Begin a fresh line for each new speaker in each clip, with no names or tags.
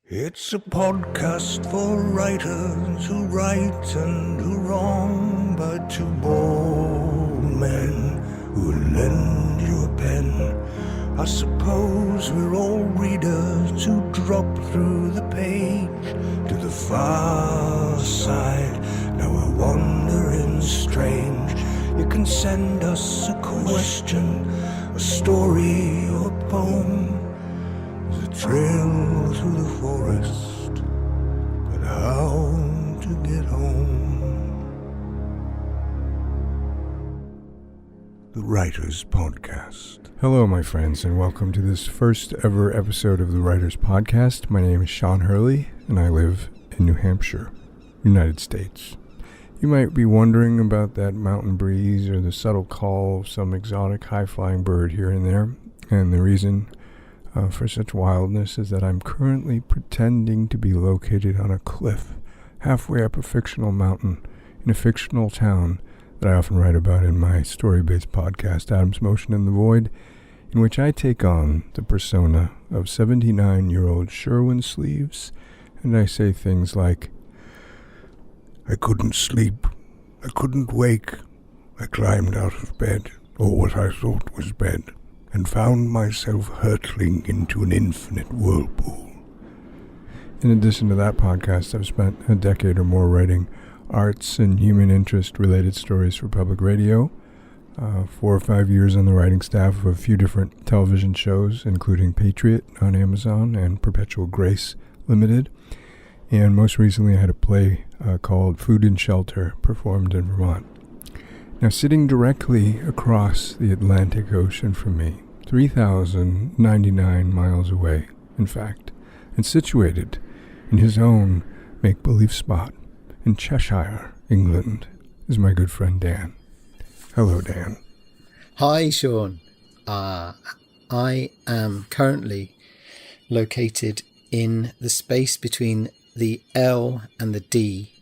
It's a podcast for writers who write and who wrong, but two bold men who lend you a pen. I suppose we're all readers who drop through the page to the far side. Now we're wandering strange. You can send us a question, a story or a poem. The trail through the forest, but how to get home? The Writers Podcast.
Hello, my friends, and welcome to this first ever episode of the Writers Podcast. My name is Sean Hurley, and I live in New Hampshire, United States. You might be wondering about that mountain breeze or the subtle call of some exotic high-flying bird here and there, and the reason for such wildness is that I'm currently pretending to be located on a cliff halfway up a fictional mountain in a fictional town that I often write about in my story-based podcast, Adam's Motion in the Void, in which I take on the persona of 79-year-old Sherwin Sleeves, and I say things like,
I couldn't sleep, I couldn't wake, I climbed out of bed, or what I thought was bed, and found myself hurtling into an infinite whirlpool.
In addition to that podcast, I've spent a decade or more writing arts and human interest related stories for public radio, 4 or 5 years on the writing staff of a few different television shows, including Patriot on Amazon and Perpetual Grace Limited, and most recently I had a play called Food and Shelter performed in Vermont. Now, sitting directly across the Atlantic Ocean from me, 3,099 miles away, in fact, and situated in his own make-believe spot in Cheshire, England, is my good friend Dan. Hello, Dan.
Hi, Sean. I am currently located in the space between the L and the D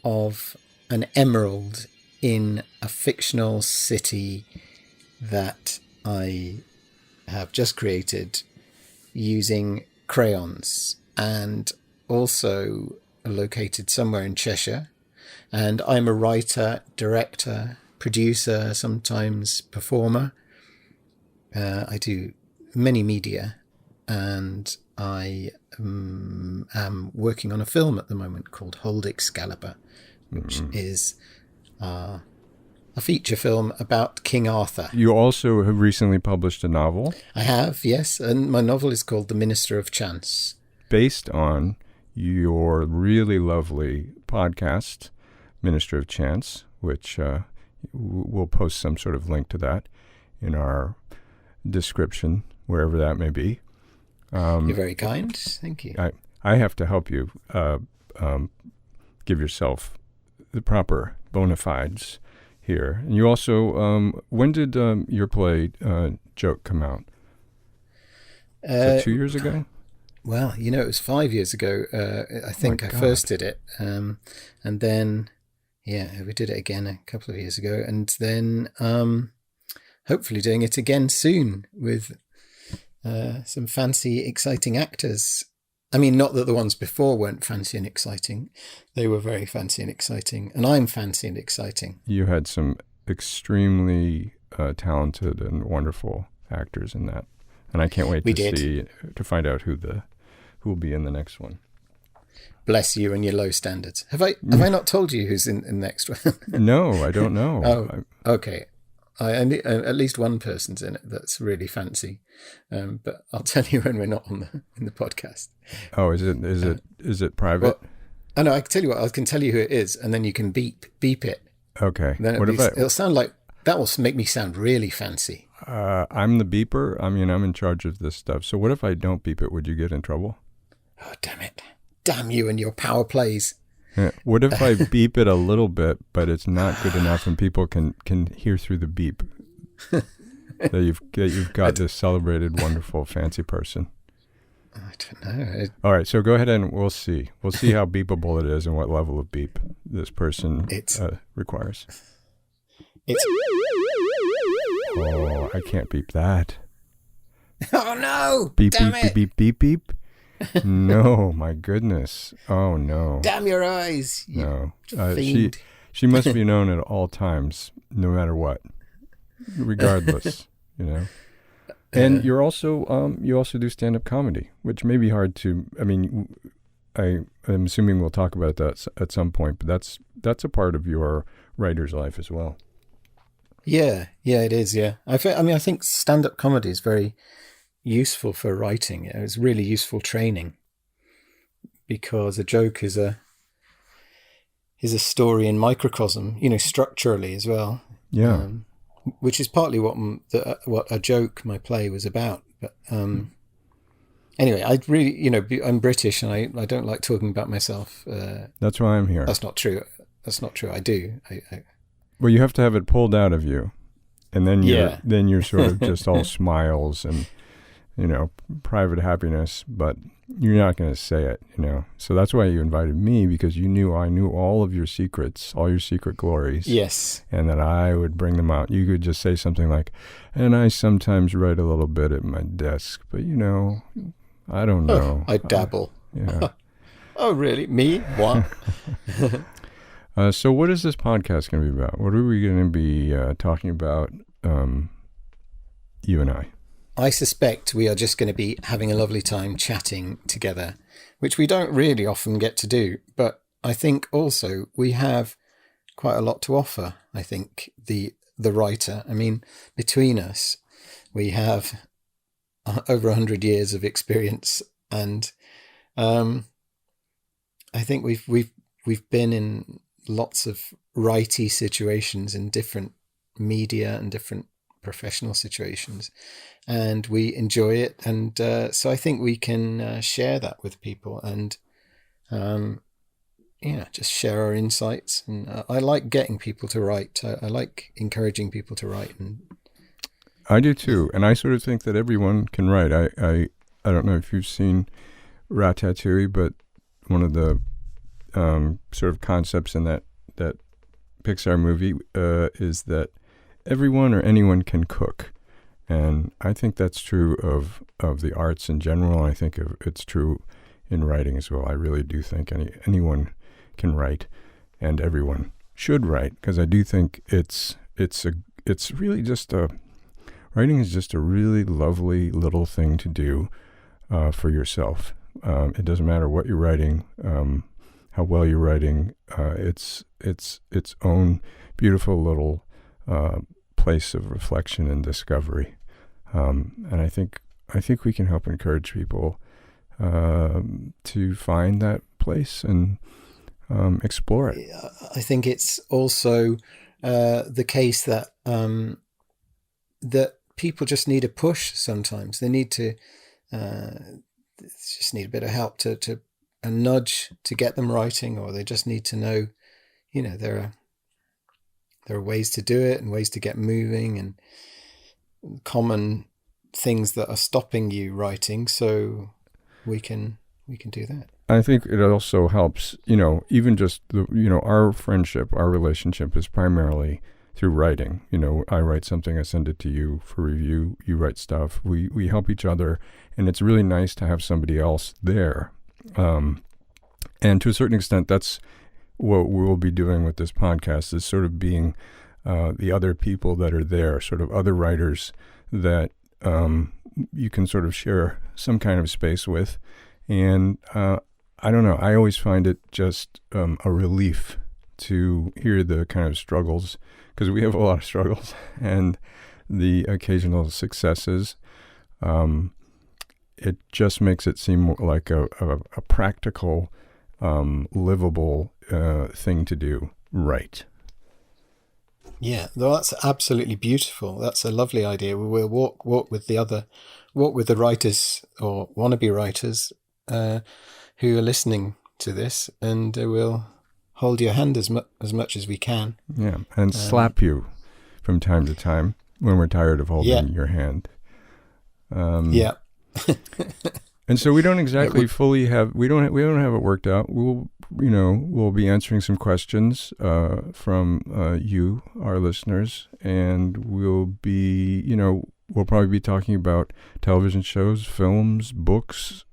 of an emerald in a fictional city that I have just created using crayons, and also located somewhere in Cheshire. And I'm a writer, director, producer, sometimes performer. I do many media, and I am working on a film at the moment called Hold Excalibur, which is a feature film about King Arthur.
You also have recently published a novel.
I have, yes, and my novel is called The Minister of Chance.
Based on your really lovely podcast, Minister of Chance, which we'll post some sort of link to that in our description, wherever that may be.
You're very kind. Thank you.
I have to help you give yourself the proper bona fides here. And you also, when did your play Joke come out? Is that 2 years ago?
Well, it was 5 years ago. I think I first did it. And then, we did it again a couple of years ago. And then hopefully doing it again soon with some fancy, exciting actors. I mean, not that the ones before weren't fancy and exciting. They were very fancy and exciting. And I'm fancy and exciting.
You had some extremely talented and wonderful actors in that. And I can't wait to find out who will be in the next one.
Bless you and your low standards. Have I not told you who's in the next one?
No, I don't know.
Oh, okay. At least one person's in it that's really fancy, but I'll tell you when we're not in the podcast.
Oh, is it private?
Well, no, I can tell you what. I can tell you who it is, and then you can beep it.
Okay.
Then it'll sound like that will make me sound really fancy.
I'm the beeper. I mean, I'm in charge of this stuff. So what if I don't beep it? Would you get in trouble?
Oh, damn it! Damn you and your power plays.
Yeah. What if I beep it a little bit, but it's not good enough, and people can hear through the beep that you've got this celebrated, wonderful, fancy person?
I don't know.
All right, so go ahead and we'll see. We'll see how beepable it is and what level of beep this person requires. Oh, I can't beep that.
Oh no!
Beep,
Damn
beep,
it.
beep, beep, beep, beep. No, my goodness. Oh, no.
Damn your eyes! You
No.
fiend.
She must be known at all times, no matter what, regardless, you know. And you're also you also do stand-up comedy, which may be hard to. I mean, I'm assuming we'll talk about that at some point, but that's a part of your writer's life as well.
Yeah, it is. Yeah, I think stand-up comedy is very useful for writing. It's really useful training because a joke is a story in microcosm, structurally as well.
Yeah.
Which is partly what A Joke, my play, was about. But anyway, I really, I'm British and I don't like talking about myself.
That's why I'm here.
That's not true. I do.
Well, you have to have it pulled out of you, and then you're sort of just all smiles and private happiness, but you're not going to say it, So that's why you invited me, because you knew I knew all of your secrets, all your secret glories.
Yes.
And that I would bring them out. You could just say something like, and I sometimes write a little bit at my desk, but I don't know.
I dabble.
Yeah.
Oh, really? Me? What?
So what is this podcast going to be about? What are we going to be talking about, you and I?
I suspect we are just going to be having a lovely time chatting together, which we don't really often get to do. But I think also we have quite a lot to offer. I think the writer. I mean, between us, we have over 100 years of experience, and I think we've been in lots of writey situations in different media and different professional situations, and we enjoy it, and so I think we can share that with people and just share our insights. And I like getting people to write. I like encouraging people to write. And
I do too, and I sort of think that everyone can write. I don't know if you've seen Ratatouille, but one of the sort of concepts in that Pixar movie is that everyone or anyone can cook. And I think that's true of the arts in general. I think it's true in writing as well. I really do think anyone can write, and everyone should write, because I do think it's really just writing is just a really lovely little thing to do for yourself. It doesn't matter what you're writing, how well you're writing. It's its own beautiful little place of reflection and discovery, and I think we can help encourage people to find that place and explore it.
I think it's also the case that that people just need a push sometimes. They need to just need a bit of help to a nudge to get them writing, or they just need to know, there are ways to do it and ways to get moving, and common things that are stopping you writing, so we can do that.
I think it also helps, even just our friendship, our relationship is primarily through writing. I write something, I send it to you for review, you write stuff, we help each other, and it's really nice to have somebody else there. And to a certain extent, that's what we'll be doing with this podcast, is sort of being the other people that are there, sort of other writers that you can sort of share some kind of space with. And I don't know, I always find it just a relief to hear the kind of struggles, because we have a lot of struggles, and the occasional successes. It just makes it seem like a practical, livable thing to do, right?
Yeah, well, that's absolutely beautiful. That's a lovely idea. We'll walk with the writers or wannabe writers who are listening to this, and we'll hold your hand as much as we can.
Yeah, and slap you from time to time when we're tired of holding your hand.
Yeah.
And so we don't exactly fully have, we don't have it worked out. We'll be answering some questions from you, our listeners, and we'll be, we'll probably be talking about television shows, films, books,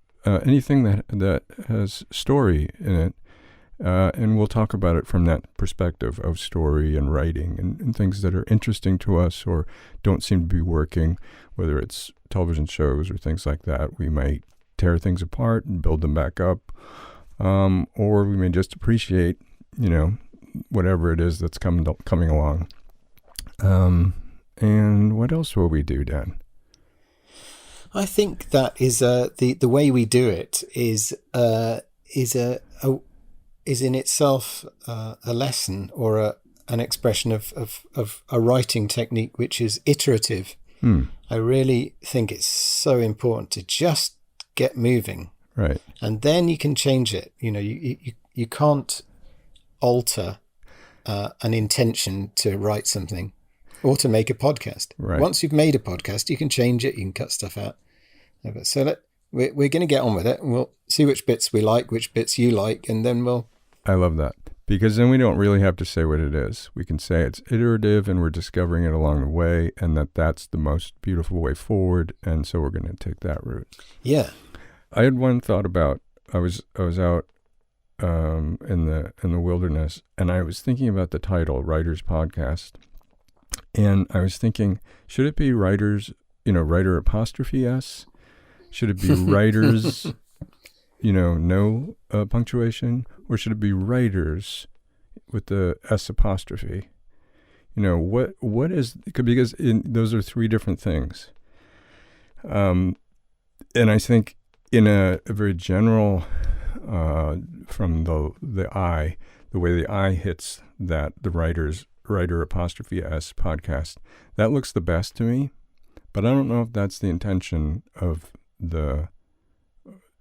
anything that has story in it. And we'll talk about it from that perspective of story and writing and things that are interesting to us or don't seem to be working, whether it's television shows or things like that. We might tear things apart and build them back up, or we may just appreciate, whatever it is that's coming along. And what else will we do, Dan?
I think that is the way we do it is in itself a lesson or an expression of a writing technique which is iterative. I really think it's so important to just get moving,
right? And
then you can change it. You can't alter an intention to write something or to make a podcast.
Right.
Once you've made a podcast, you can change it. You can cut stuff out. So we're going to get on with it, and we'll see which bits we like, which bits you like, and then we'll.
I love that, because then we don't really have to say what it is. We can say it's iterative and we're discovering it along the way, and that's the most beautiful way forward. And so we're going to take that route.
Yeah.
I had one thought about, I was out in the wilderness, and I was thinking about the title, Writers Podcast. And I was thinking, should it be writers, writer apostrophe S? Should it be writers, no punctuation? Or should it be writers with the S apostrophe? What is, because those are three different things. And I think in a very general, from the I, the way the I hits that, the writer apostrophe S podcast, that looks the best to me. But I don't know if that's the intention of the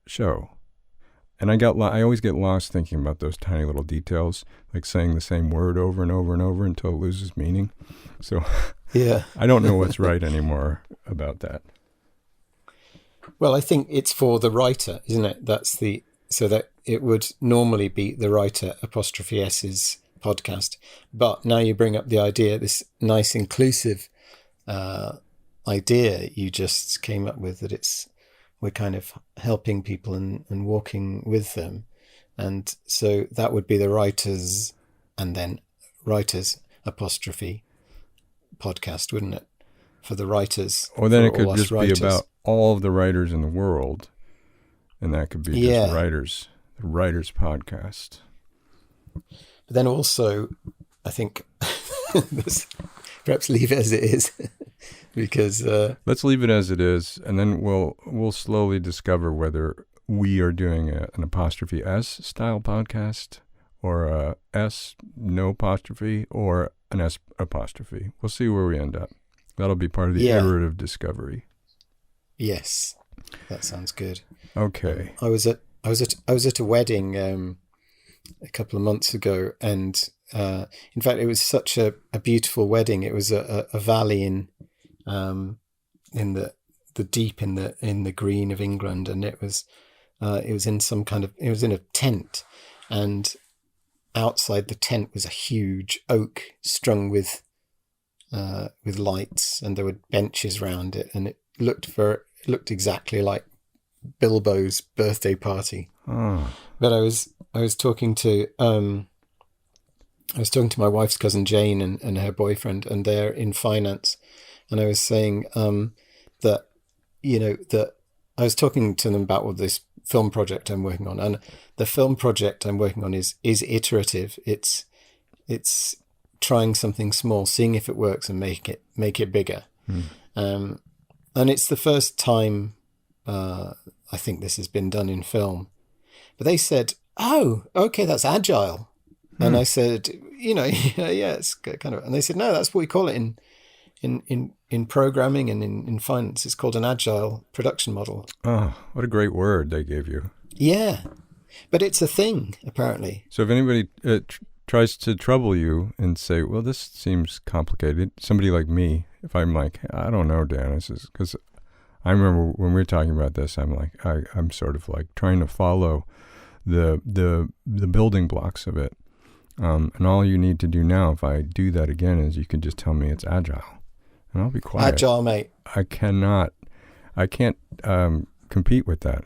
show. And I always get lost thinking about those tiny little details, like saying the same word over and over and over until it loses meaning. So
yeah,
I don't know what's right anymore about that.
Well, I think it's for the writer, isn't it? So that it would normally be the writer apostrophe S's podcast. But now you bring up the idea, this nice inclusive idea you just came up with, that we're kind of helping people and walking with them. And so that would be the writers, and then writers apostrophe podcast, wouldn't it? For the writers.
Or then it could just be about all of the writers in the world. And that could be just writers, the Writers Podcast.
But then also, I think, perhaps leave it as it is. Because
let's leave it as it is, and then we'll slowly discover whether we are doing an apostrophe S style podcast, or a S no apostrophe, or an S apostrophe. We'll see where we end up. That'll be part of the iterative discovery.
Yes, that sounds good.
Okay.
I was at a wedding a couple of months ago, and in fact, it was such a beautiful wedding. It was a valley in the deep in the green of England, and it was in a tent, and outside the tent was a huge oak strung with lights, and there were benches round it, and it looked exactly like Bilbo's birthday party.
Oh.
But I was talking to my wife's cousin Jane and her boyfriend, and they're in finance. And I was saying that I was talking to them about this film project I'm working on, and the film project I'm working on is iterative. It's trying something small, seeing if it works, and make it bigger. And it's the first time I think this has been done in film. But they said, "Oh, okay, that's agile." And I said, yeah, it's kind of. And they said, "No, that's what we call it in programming and in finance. It's called an agile production model."
Oh, what a great word they gave you.
Yeah, but it's a thing, apparently.
So if anybody tries to trouble you and say, "Well, this seems complicated," somebody like me, if I'm like, "I don't know, Dan," this is because I remember when we were talking about this, I'm like, I'm sort of like trying to follow the building blocks of it. And all you need to do now, if I do that again, is you can just tell me it's agile, and I'll be quiet.
Agile, mate.
I can't compete with that.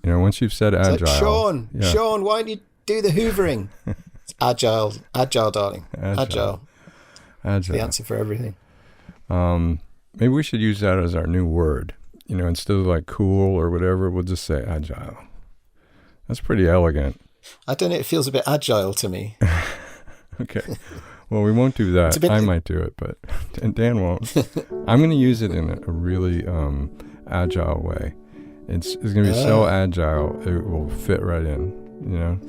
You know, once you've said
It's
agile.
like, Sean,
yeah.
Sean, why don't you do the hoovering? It's agile, darling. Agile. It's the answer for everything.
Maybe we should use that as our new word. You know, instead of like cool or whatever, we'll just say agile. That's pretty elegant.
I don't know, it feels a bit agile to me.
Okay. Well, we won't do that. I might do it, but Dan won't. I'm going to use it in a really agile way. It's going to be so agile, it will fit right in, you know?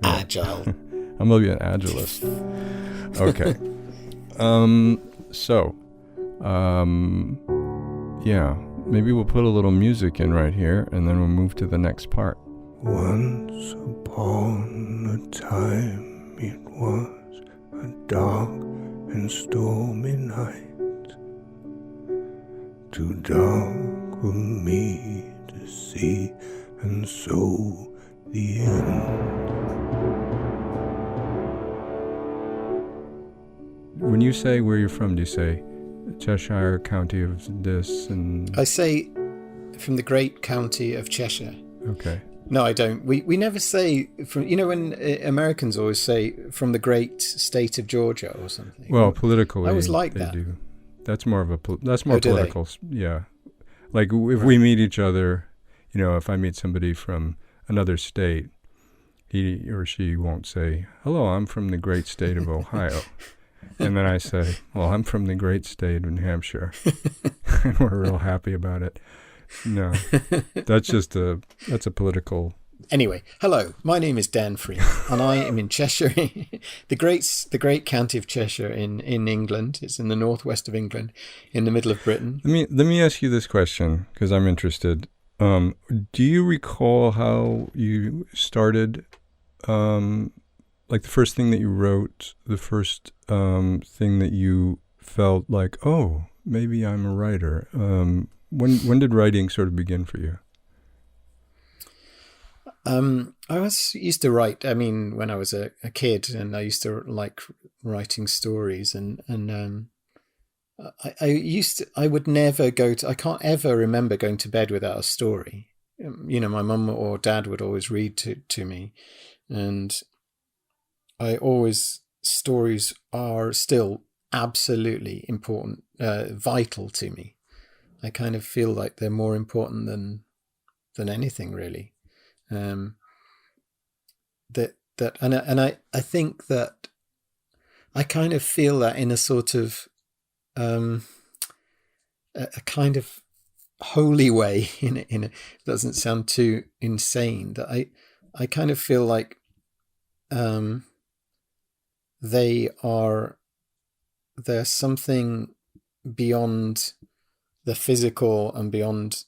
Agile.
I'm going to be an agilist. Okay. Yeah, maybe we'll put a little music in right here, and then we'll move to the next part.
Once upon a time it was a dark and stormy night, too dark for me to see, and so the end.
When you say where you're from, do you say Cheshire, county of this, and...
I say from the great county of Cheshire.
Okay.
No, I don't. We never say from. You know, when Americans always say from the great state of Georgia or something.
Well, politically,
I always like
they
that.
do. That's more of a political. Yeah, like if
Right.
we meet each other, you know, if I meet somebody from another state, he or she won't say, "Hello, I'm from the great state of Ohio," and then I say, "Well, I'm from the great state of New Hampshire," and we're real happy about it. No, that's a political.
Anyway, hello. My name is Dan Freeman, and I am in Cheshire, the great county of Cheshire in England. It's in the northwest of England, in the middle of Britain.
Let me ask you this question because I'm interested. Do you recall how you started? Like the first thing that you wrote, the first thing that you felt like, oh, maybe I'm a writer. When did writing sort of begin for you?
I used to write. I mean, when I was a kid, and I used to like writing stories, and I would never go to. I can't ever remember going to bed without a story. You know, my mum or dad would always read to me, and stories are still absolutely important, vital to me. I kind of feel like they're more important than anything really. I think that I kind of feel that in a sort of a kind of holy way. In a doesn't sound too insane. That I kind of feel like there's something beyond the physical and beyond,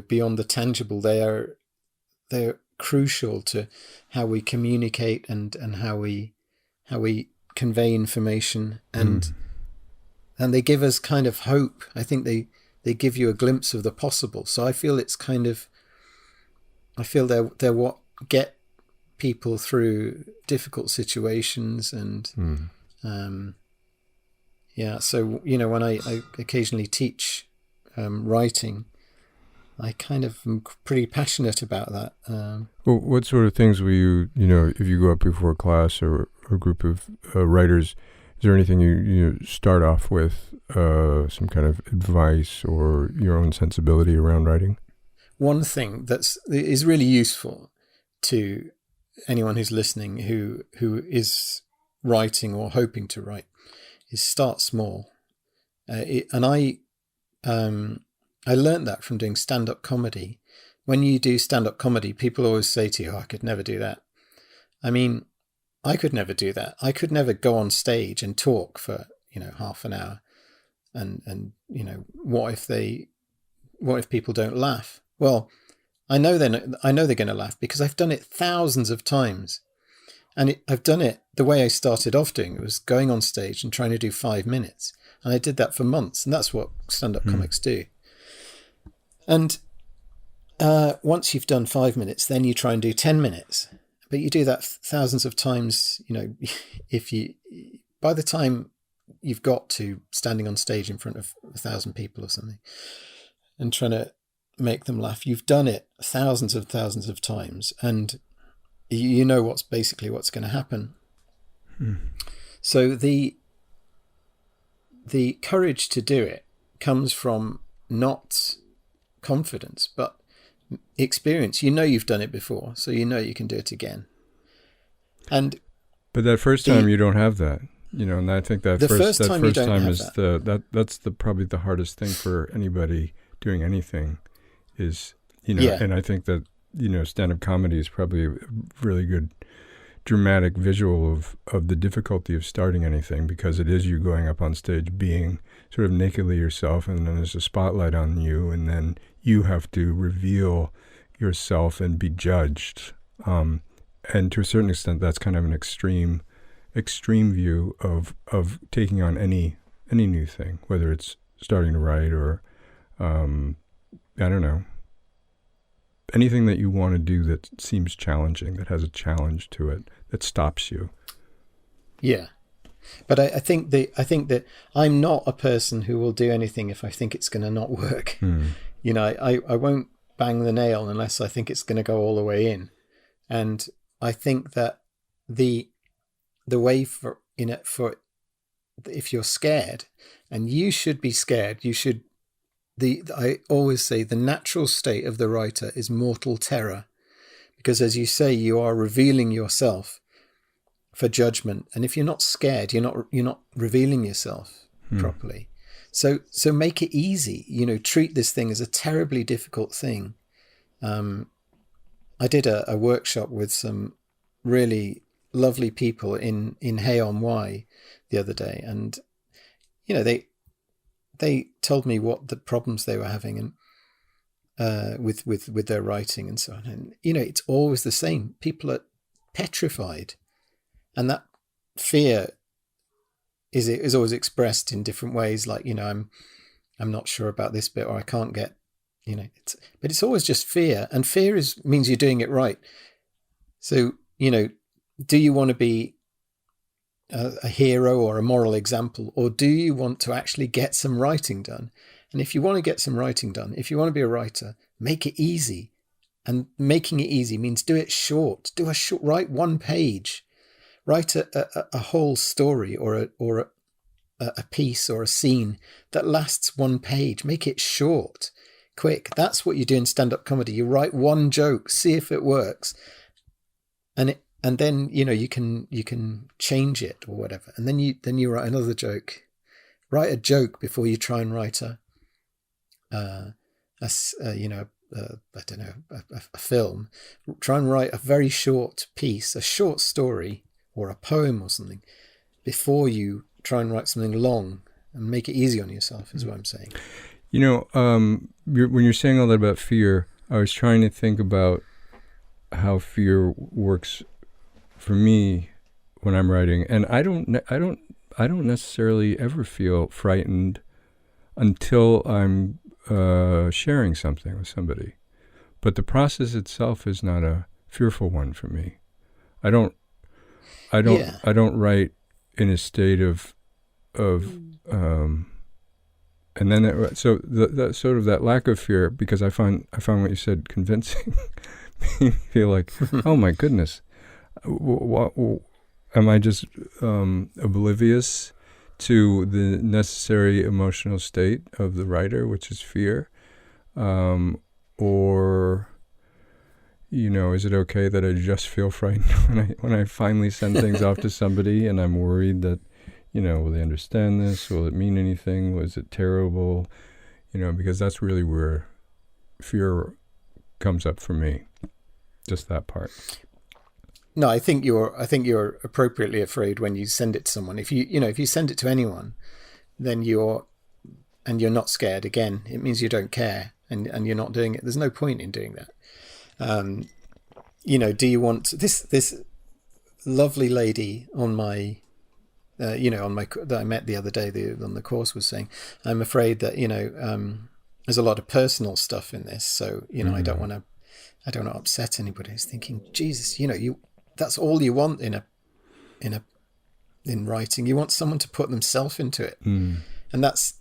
beyond the tangible. They're crucial to how we communicate and how we convey information, and they give us kind of hope. I think they give you a glimpse of the possible. So I feel they're what get people through difficult situations, and yeah. So, you know, when I occasionally teach writing, I kind of am pretty passionate about that.
Well, what sort of things will you, if you go up before a class or a group of writers, is there anything you start off with, some kind of advice or your own sensibility around writing?
One thing is really useful to anyone who's listening who is writing or hoping to write is start small. And I learned that from doing stand-up comedy. When you do stand-up comedy, people always say to you, "Oh, I could never do that." I mean, I could never do that. I could never go on stage and talk for, half an hour. And what if people don't laugh? Well, I know they're going to laugh because I've done it thousands of times. And I've done it the way I started off doing it, was going on stage and trying to do 5 minutes. And I did that for months. And that's what stand-up comics do. And once you've done 5 minutes, then you try and do 10 minutes. But you do that thousands of times. By the time you've got to standing on stage in front of 1,000 people or something, and trying to make them laugh. You've done it thousands of times, and you know what's going to happen. So the courage to do it comes from not confidence, but experience. You know you've done it before, so you know you can do it again.
But that first time you don't have that, and I think that first time is probably the hardest thing for anybody doing anything is, and I think that, stand-up comedy is probably a really good dramatic visual of the difficulty of starting anything, because it is you going up on stage being sort of nakedly yourself, and then there's a spotlight on you, and then you have to reveal yourself and be judged. And to a certain extent, that's kind of an extreme view of taking on any new thing, whether it's starting to write or, I don't know, anything that you want to do that seems challenging, that has a challenge to it, that stops you.
Yeah. But I think that I'm not a person who will do anything if I think it's going to not work. I won't bang the nail unless I think it's going to go all the way in. And I think that the way for if you're scared, and you should be scared, I always say the natural state of the writer is mortal terror, because as you say, you are revealing yourself for judgment, and if you're not scared, you're not revealing yourself properly. So make it easy. Treat this thing as a terribly difficult thing. I did a workshop with some really lovely people in Hay-on-Wye the other day, and they told me what the problems they were having and with their writing and so on. And it's always the same. People are petrified, and that fear is always expressed in different ways. Like I'm not sure about this bit, or I can't get. But it's always just fear, and fear means you're doing it right. So, do you want to be a hero or a moral example, or do you want to actually get some writing done? And if you want to get some writing done, if you want to be a writer, make it easy. And making it easy means do it short. Write one page, write a whole story or a piece or a scene that lasts one page. Make it short. Quick. That's what you do in stand-up comedy. You write one joke, see if it works, and then you can change it or whatever, and then you write another joke. Write a joke before you try and write a film. Try and write a very short piece, a short story or a poem or something, before you try and write something long, and make it easy on yourself. Is what I'm saying.
When you're saying all that about fear, I was trying to think about how fear works for me when I'm writing, and I don't necessarily ever feel frightened until I'm sharing something with somebody. But the process itself is not a fearful one for me. I don't write in a state of and then so the sort of that lack of fear, because I found what you said convincing. Made me feel like, oh my goodness, am I just oblivious to the necessary emotional state of the writer, which is fear, or is it okay that I just feel frightened when I finally send things off to somebody and I'm worried that, will they understand this? Will it mean anything? Was it terrible? Because that's really where fear comes up for me. Just that part.
No, I think you're appropriately afraid when you send it to someone. If you send it to anyone, then you're not scared. Again, it means you don't care, and you're not doing it. There's no point in doing that. Do you want this lovely lady on my that I met the other day on the course was saying, I'm afraid that there's a lot of personal stuff in this, so I don't want to upset anybody. I was thinking, Jesus, that's all you want in writing. You want someone to put themselves into it, and that's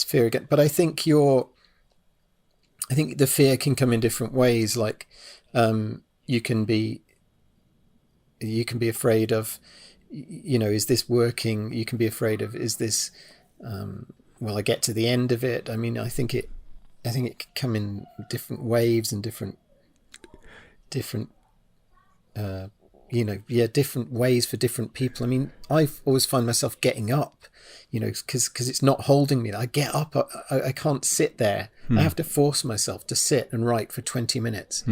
fear again. But I think I think the fear can come in different ways. Like you can be afraid of, is this working? You can be afraid of, is this, will I get to the end of it? I mean, I think it can come in different waves and different different ways for different people. I mean, I always find myself getting up, because it's not holding me. I get up, I can't sit there. I have to force myself to sit and write for 20 minutes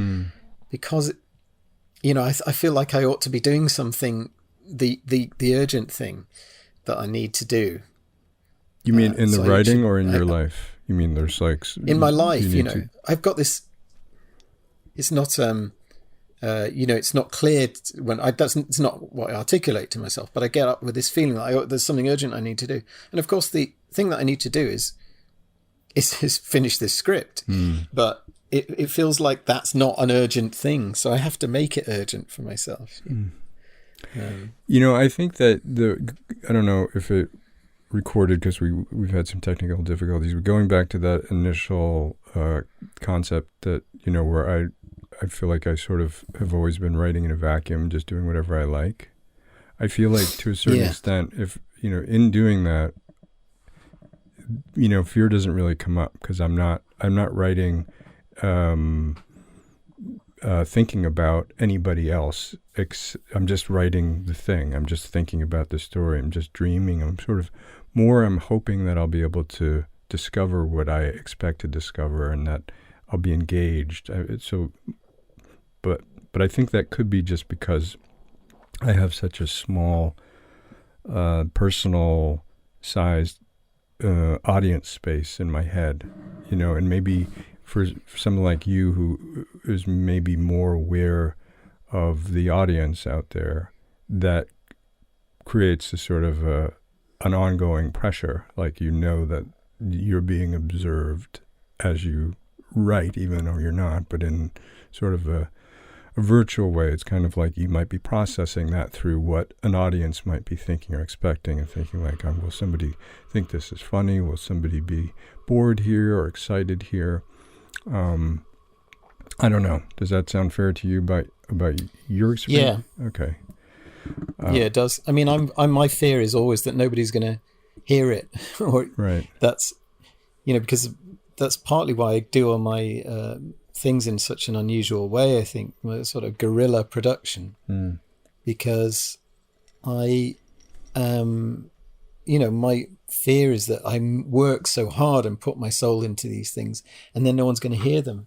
because, I feel like I ought to be doing something, the urgent thing that I need to do.
You mean in the writing or in your life? You mean there's like...
In my life, I've got this... It's not... it's not clear when it's not what I articulate to myself, but I get up with this feeling that there's something urgent I need to do. And of course, the thing that I need to do is finish this script, but it feels like that's not an urgent thing. So I have to make it urgent for myself.
I think that I don't know if it recorded because we've had some technical difficulties, but going back to that initial concept that, where I feel like I sort of have always been writing in a vacuum, just doing whatever I like. I feel like to a certain extent, if, in doing that, fear doesn't really come up because I'm not writing, thinking about anybody else. I'm just writing the thing. I'm just thinking about the story. I'm just dreaming. I'm hoping that I'll be able to discover what I expect to discover and that I'll be engaged. But I think that could be just because I have such a small, personal sized audience space in my head, and maybe for someone like you who is maybe more aware of the audience out there, that creates a sort of an ongoing pressure, like that you're being observed as you write, even though you're not, but in sort of a virtual way. It's kind of like you might be processing that through what an audience might be thinking or expecting, and thinking like, will somebody think this is funny? Will somebody be bored here or excited here? I don't know. Does that sound fair to you about your experience?
Yeah.
Okay.
Yeah, it does. I mean, my fear is always that nobody's going to hear it, or
right.
That's, because that's partly why I do all my things in such an unusual way. I think sort of guerrilla production, because I, my fear is that I work so hard and put my soul into these things, and then no one's going to hear them.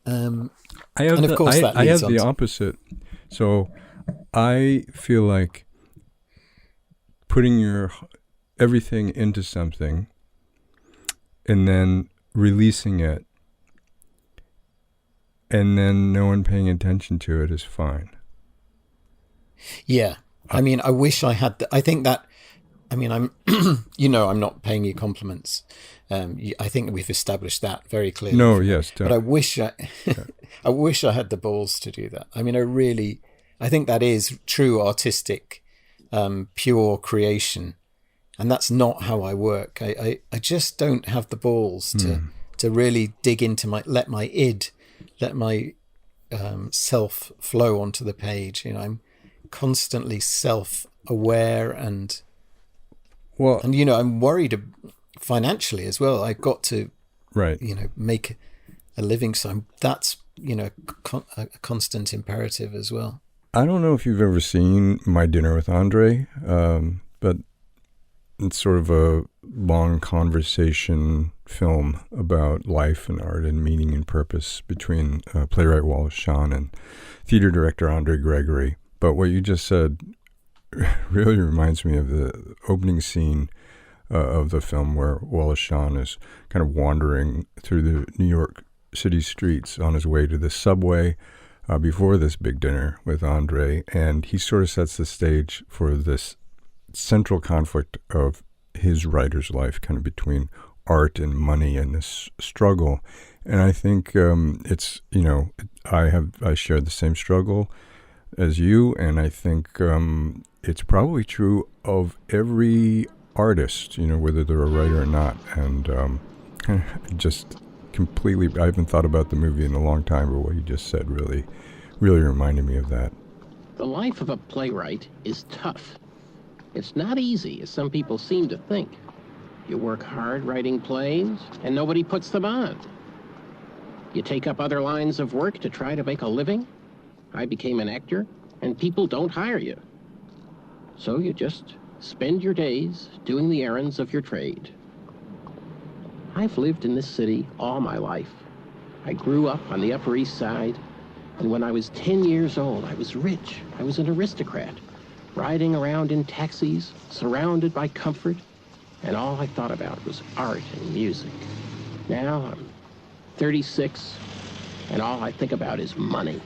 I have the opposite. So I feel like putting your everything into something and then releasing it, and then no one paying attention to it is fine.
Yeah. I mean, I wish I had, I think that, I mean, I'm, I'm not paying you compliments. I think we've established that very clearly.
No, yes.
But I wish I wish I had the balls to do that. I mean, I think that is true artistic, pure creation. And that's not how I work. I just don't have the balls to really dig into let my self flow onto the page. I'm constantly self-aware and I'm worried financially as well. I've got to, make a living. So that's, a constant imperative as well.
I don't know if you've ever seen My Dinner with Andre, but it's sort of a long conversation film about life and art and meaning and purpose between playwright Wallace Shawn and theater director Andre Gregory. But what you just said really reminds me of the opening scene of the film, where Wallace Shawn is kind of wandering through the New York City streets on his way to the subway before this big dinner with Andre, and he sort of sets the stage for this central conflict of his writer's life, kind of between art and money and this struggle. And I think it's, I share the same struggle as you, and I think it's probably true of every artist, whether they're a writer or not. And just I haven't thought about the movie in a long time, but what you just said really reminded me of that.
The life of a playwright is tough. It's not easy, as some people seem to think. You work hard writing plays, and nobody puts them on. You take up other lines of work to try to make a living. I became an actor, and people don't hire you. So you just spend your days doing the errands of your trade. I've lived in this city all my life. I grew up on the Upper East Side, and when I was 10 years old, I was rich. I was an aristocrat, riding around in taxis, surrounded by comfort, and all I thought about was art and music. Now I'm 36, and all I think about is money.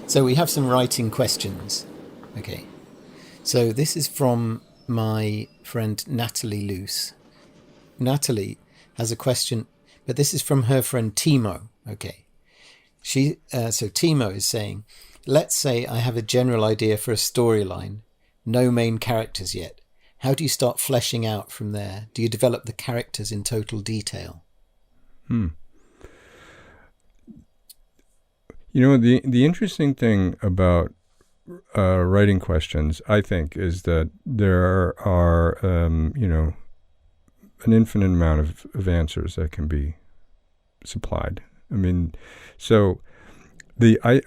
So we have some writing questions. Okay. So this is from my friend Natalie Luce. Natalie has a question, but this is from her friend Timo. Okay. So Timo is saying, let's say I have a general idea for a storyline, no main characters yet. How do you start fleshing out from there? Do you develop the characters in total detail?
You know, the interesting thing about writing questions, I think, is that there are, an infinite amount of answers that can be supplied. I mean, so I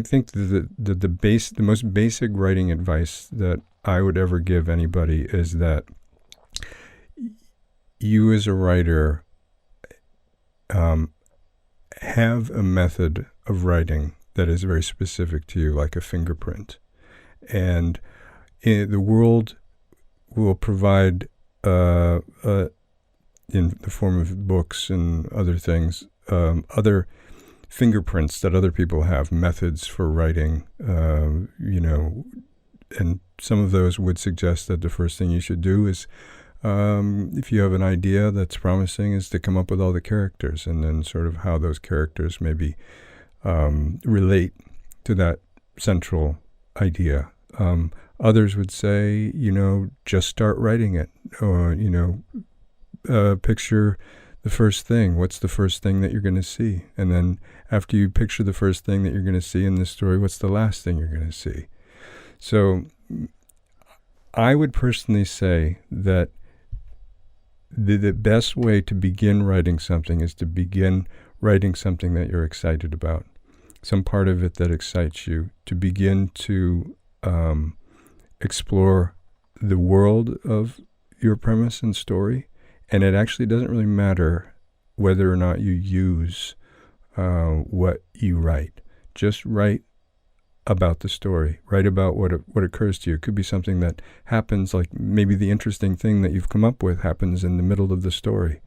think the most basic writing advice that I would ever give anybody is that you as a writer have a method of writing that is very specific to you, like a fingerprint. And the world will provide, in the form of books and other things, other fingerprints that other people have, methods for writing, and some of those would suggest that the first thing you should do is, if you have an idea that's promising, is to come up with all the characters and then sort of how those characters maybe relate to that central idea. Others would say, just start writing it, or, picture the first thing. What's the first thing that you're going to see? And then after you picture the first thing that you're going to see in the story, what's the last thing you're going to see? So I would personally say that the best way to begin writing something is to begin writing something that you're excited about, some part of it that excites you, to begin to explore the world of your premise and story. And it actually doesn't really matter whether or not you use what you write. Just write about the story. Write about what occurs to you. It could be something that happens, like maybe the interesting thing that you've come up with happens in the middle of the story.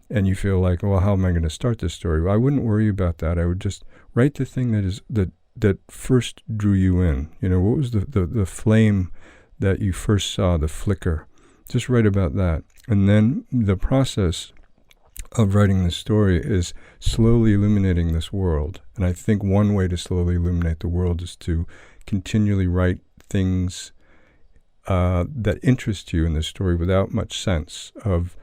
And you feel like, well, how am I going to start this story? Well, I wouldn't worry about that. I would just write the thing that first drew you in. What was the flame that you first saw, the flicker? Just write about that. And then the process of writing the story is slowly illuminating this world. And I think one way to slowly illuminate the world is to continually write things that interest you in the story without much sense of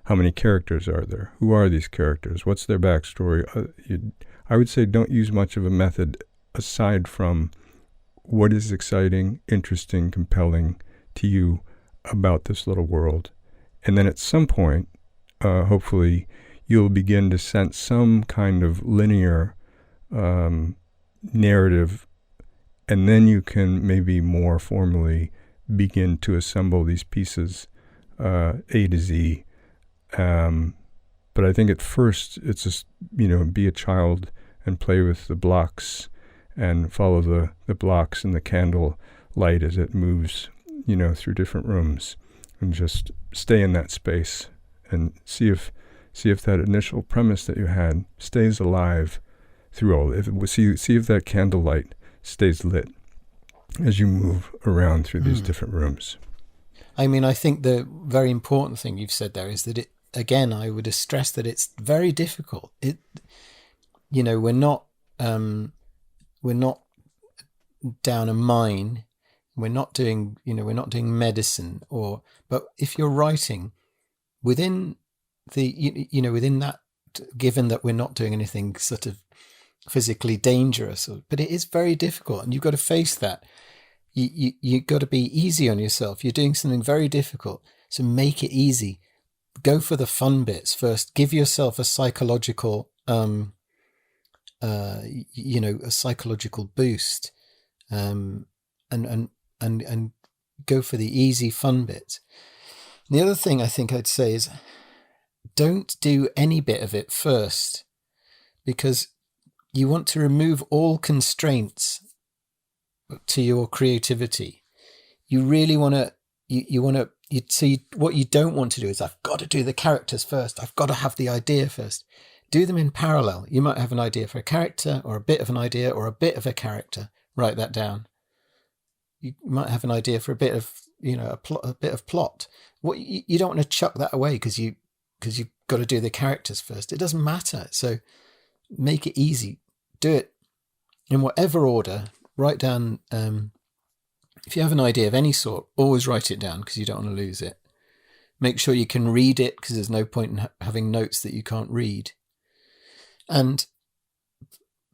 how many characters are there? Who are these characters? What's their backstory? I would say don't use much of a method aside from what is exciting, interesting, compelling to you about this little world. And then at some point, hopefully, you'll begin to sense some kind of linear narrative, and then you can maybe more formally begin to assemble these pieces A to Z. But I think at first it's just, be a child and play with the blocks and follow the blocks and the candle light as it moves, through different rooms, and just stay in that space and see if that initial premise that you had stays alive through all. See if that candlelight stays lit as you move around through these different rooms.
I mean, I think the very important thing you've said there is that it, again, I would stress that it's very difficult. We're not down a mine. We're not doing medicine, but if you're writing within within that, given that we're not doing anything sort of physically dangerous, but it is very difficult, and you've got to face that. You got to be easy on yourself. You're doing something very difficult, so make it easy. Go for the fun bits first. Give yourself a psychological, a psychological boost, and go for the easy fun bits. The other thing I think I'd say is, don't do any bit of it first, because you want to remove all constraints to your creativity. You really want to, what you don't want to do is, I've got to do the characters first. I've got to have the idea first. Do them in parallel. You might have an idea for a character, or a bit of an idea, or a bit of a character. Write that down. You might have an idea for a bit of, a bit of plot. What you don't want to chuck that away because you've got to do the characters first. It doesn't matter. So make it easy. Do it in whatever order. Write down, if you have an idea of any sort, always write it down because you don't want to lose it. Make sure you can read it, because there's no point in having notes that you can't read. And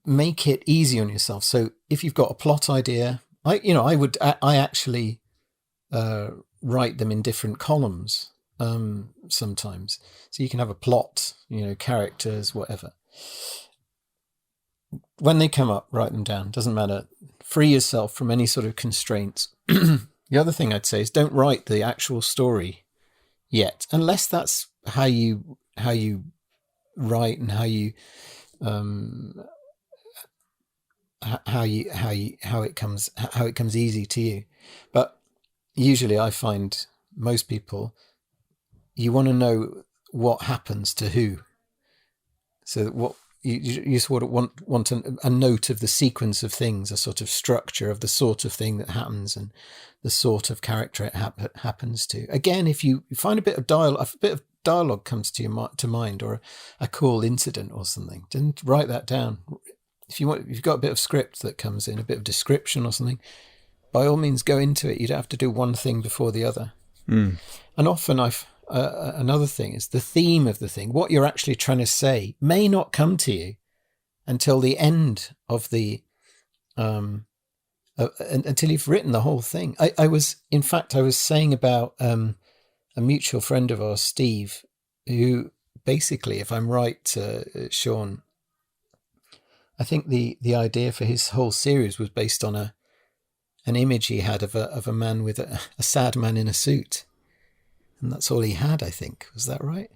make it easy on yourself. So if you've got a plot idea, I actually write them in different columns sometimes. So you can have a plot, characters, whatever. When they come up, write them down. Doesn't matter. Free yourself from any sort of constraints. The other thing I'd say is, don't write the actual story yet, unless that's how you write and how it comes easy to you. But usually I find most people, you want to know what happens to who. So what you sort of want a note of the sequence of things, a sort of structure of the sort of thing that happens and the sort of character it happens to. Again, if you find a bit of dialogue comes to mind, or a cool incident or something, then write that down. If you've got a bit of script that comes in, a bit of description or something, by all means go into it. You don't have to do one thing before the other. And often another thing is the theme of the thing. What you're actually trying to say may not come to you until the end of the, until you've written the whole thing. I was saying about a mutual friend of ours, Steve, who basically, if I'm right, Sean, I think the idea for his whole series was based on an image he had of a man with a sad man in a suit. And that's all he had, I think. Was that right?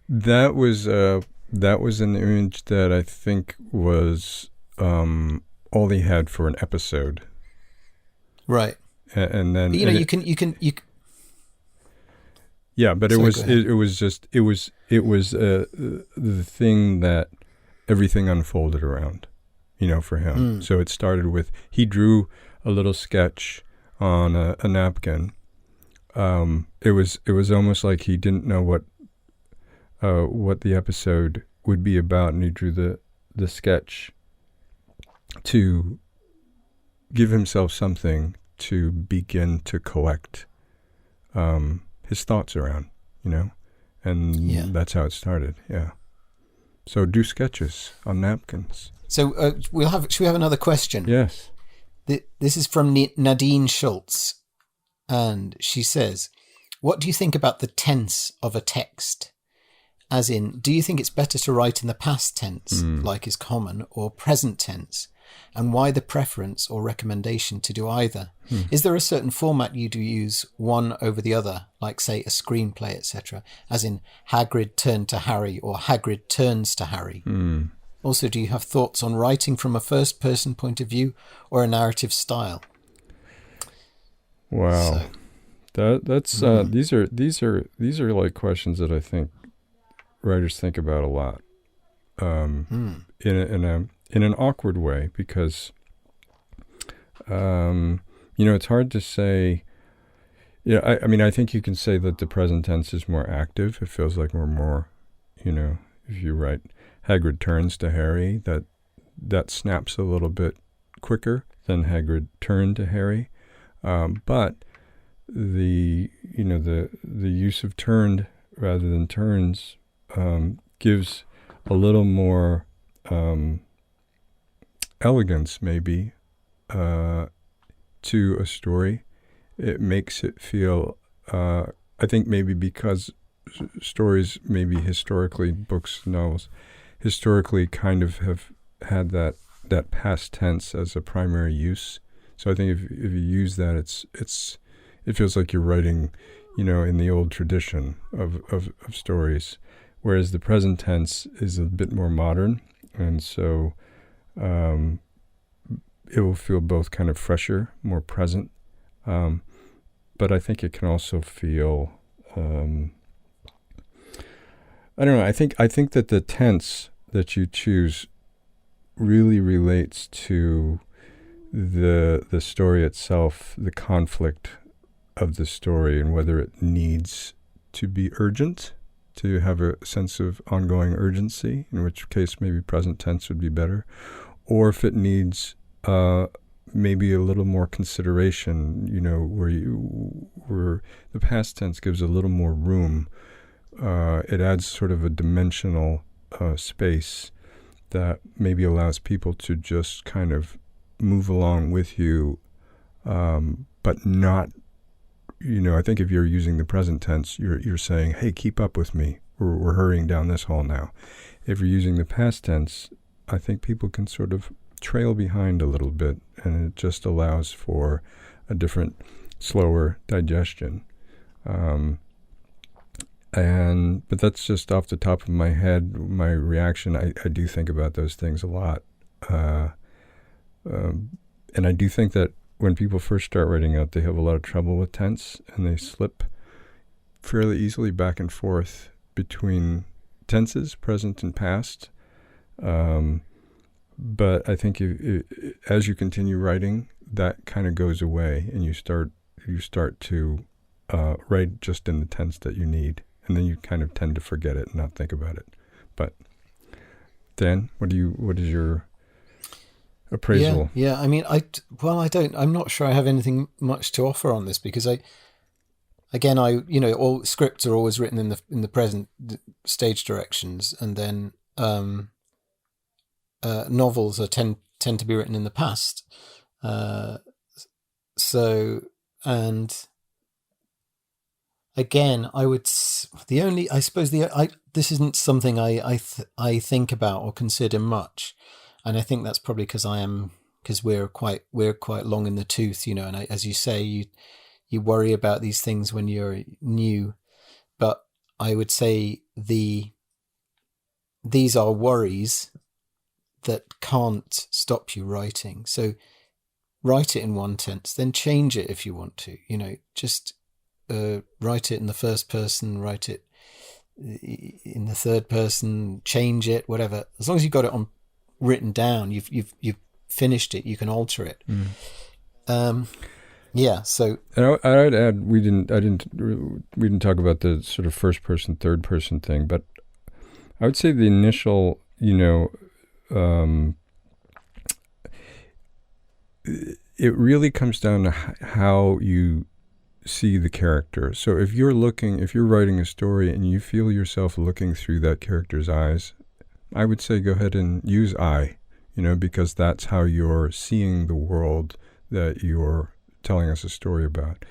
That was an image that I think was all he had for an episode.
Right.
And then,
but, you can.
Yeah, but it was the thing that everything unfolded around, for him. So it started with, he drew a little sketch on a napkin. It was almost like he didn't know what the episode would be about, and he drew the sketch to give himself something to begin to collect his thoughts around, and that's how it started. Yeah. So do sketches on napkins.
So should we have another question?
Yes.
This is from Nadine Schultz. And she says, what do you think about the tense of a text? As in, do you think it's better to write in the past tense, like is common, or present tense? And why the preference or recommendation to do either? Is there a certain format you do use one over the other, like, say, a screenplay, etc.? As in, Hagrid turned to Harry, or Hagrid turns to Harry? Also, do you have thoughts on writing from a first-person point of view or a narrative style?
Wow, that's these are like questions that I think writers think about a lot, in an awkward way, because it's hard to say. I think you can say that the present tense is more active. It feels like we're more, if you write Hagrid turns to Harry, that snaps a little bit quicker then Hagrid turned to Harry. But the use of turned rather than turns gives a little more elegance, maybe, to a story. It makes it feel, I think maybe because stories, maybe historically, books, novels, historically kind of have had that past tense as a primary use. So I think if you use that, it feels like you're writing, in the old tradition of stories, whereas the present tense is a bit more modern, and so it will feel both kind of fresher, more present, but I think it can also feel, I don't know, I think that the tense that you choose really relates to the story itself, the conflict of the story, and whether it needs to be urgent, to have a sense of ongoing urgency, in which case maybe present tense would be better, or if it needs maybe a little more consideration, where the past tense gives a little more room. It adds sort of a dimensional space that maybe allows people to just kind of move along with you, but not, I think if you're using the present tense, you're saying, hey, keep up with me. We're hurrying down this hall now. If you're using the past tense, I think people can sort of trail behind a little bit, and it just allows for a different, slower digestion. But that's just off the top of my head, my reaction. I do think about those things a lot. And I do think that when people first start writing out, they have a lot of trouble with tense, and they slip fairly easily back and forth between tenses, present and past. But I think as you continue writing, that kind of goes away, and you start to write just in the tense that you need, and then you kind of tend to forget it and not think about it. But Dan, what is your appraisal?
Yeah. I mean, I'm not sure I have anything much to offer on this, because all scripts are always written in the present stage directions, and then novels tend to be written in the past. Again, this isn't something I think about or consider much, and I think that's probably because we're quite long in the tooth, and as you say, you worry about these things when you're new, but I would say these are worries that can't stop you writing. So write it in one tense, then change it if you want to. Just write it in the first person, write it in the third person, change it, whatever. As long as you've got it written down, you've finished it, you can alter it. Yeah. So
I'd add, we didn't talk about the sort of first person, third person thing, but I would say the initial, it really comes down to how you see the character. So if you're writing a story and you feel yourself looking through that character's eyes, I would say go ahead and use I, because that's how you're seeing the world that you're telling us a story about.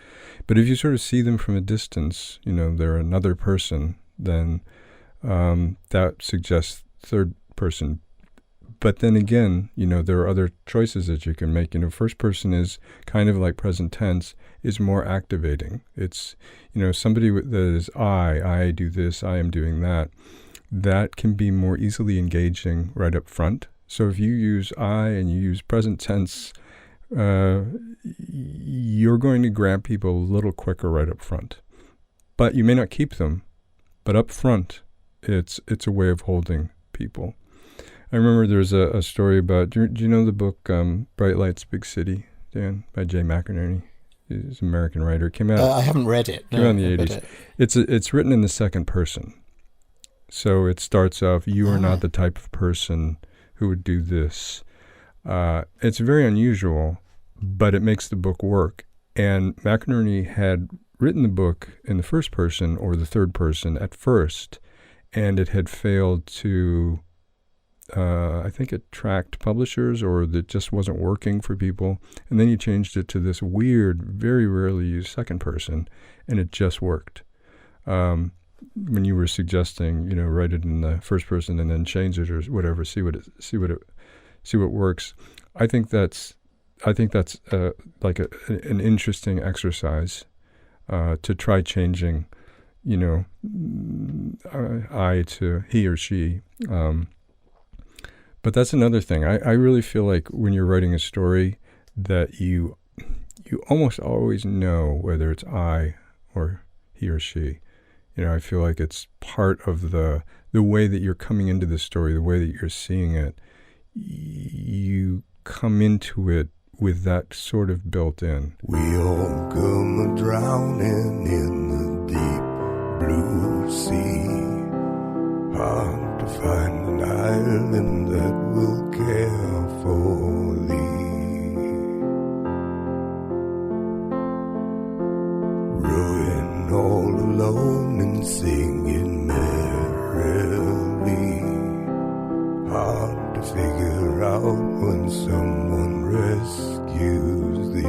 But if you sort of see them from a distance, they're another person, then that suggests third person. But then again, there are other choices that you can make. First person is kind of like present tense, is more activating. It's, somebody that is I do this, I am doing that. That can be more easily engaging right up front. So if you use I and you use present tense, you're going to grab people a little quicker right up front. But you may not keep them, but up front, it's a way of holding people. I remember there's a story about, do you know the book Bright Lights, Big City, Dan, by Jay McInerney? He's an American writer. It came out.
I haven't read it.
Came out in the 80s. It's written in the second person. So it starts off, you are not the type of person who would do this. It's very unusual, but it makes the book work. And McInerney had written the book in the first person or the third person at first, and it had failed to, I think, attract publishers, or that just wasn't working for people. And then he changed it to this weird, very rarely used second person, and it just worked. When you were suggesting, write it in the first person and then change it or whatever, see what works. I think that's like an interesting exercise to try changing, I to he or she. But that's another thing. I really feel like when you're writing a story that you almost always know whether it's I or he or she. I feel like it's part of the way that you're coming into the story, the way that you're seeing it. You come into it with that sort of built in.
We all come drowning in the deep blue sea. Hard to find an island that will care for thee. Rowing all alone and singing merrily. Hard to figure out when someone rescues thee.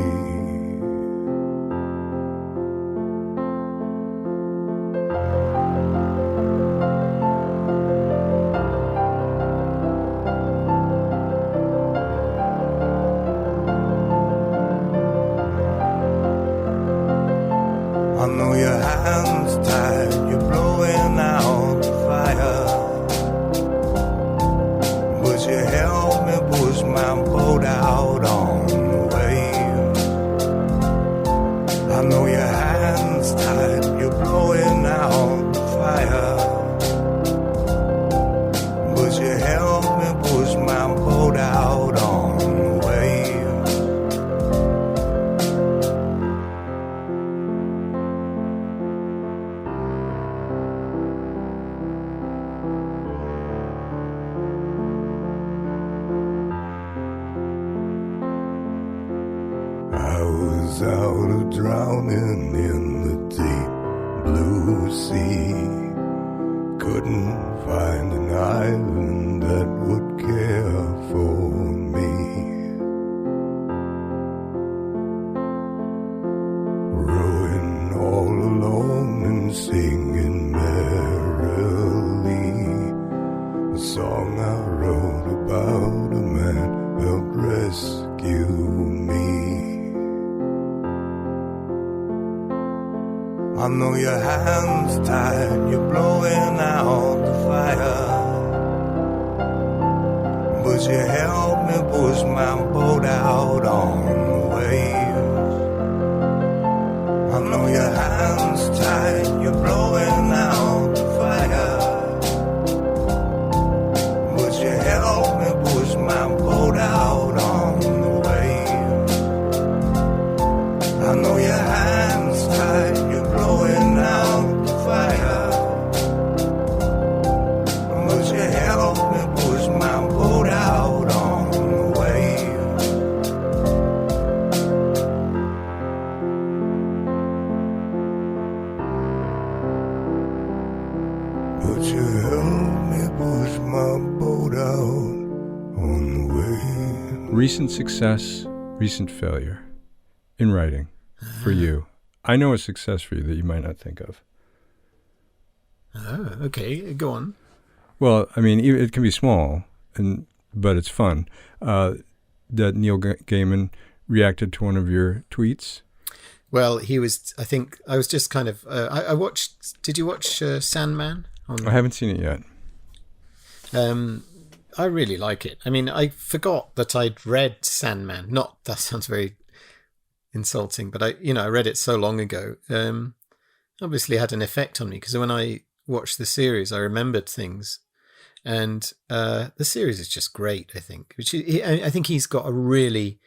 I know your hands tied, you're blowing out the fire, but you help me push my boat out on the wave. I know your hands tied, you're blowing out the fire, but you help me push my boat out on the wave. I was out of drowning in the deep blue sea. Couldn't find an island that would care for me. Rowing all alone and singing merrily. A song I wrote about a man helped rescue me. I know your hands tied, you're blowing out the fire, but you help me push my boat out on the waves. I know your hands tied, you're blowing out the fire, but you help me push my boat out on the waves. I know your hands tied, you're blowing out the fire, but you help me push my boat out on the wave. But you help me push my boat out on the wave.
Recent success, recent failure in writing for you. I know a success for you that you might not think of.
Oh, okay. Go on.
Well, I mean, it can be small, but it's fun. That Neil Gaiman reacted to one of your tweets.
Well, I think I was just kind of, I watched, did you watch Sandman?
I haven't seen it yet.
I really like it. I mean, I forgot that I'd read Sandman. That sounds very insulting, but I read it so long ago. Obviously had an effect on me, because when I watched the series, I remembered things, and the series is just great. I think, I think he's got a really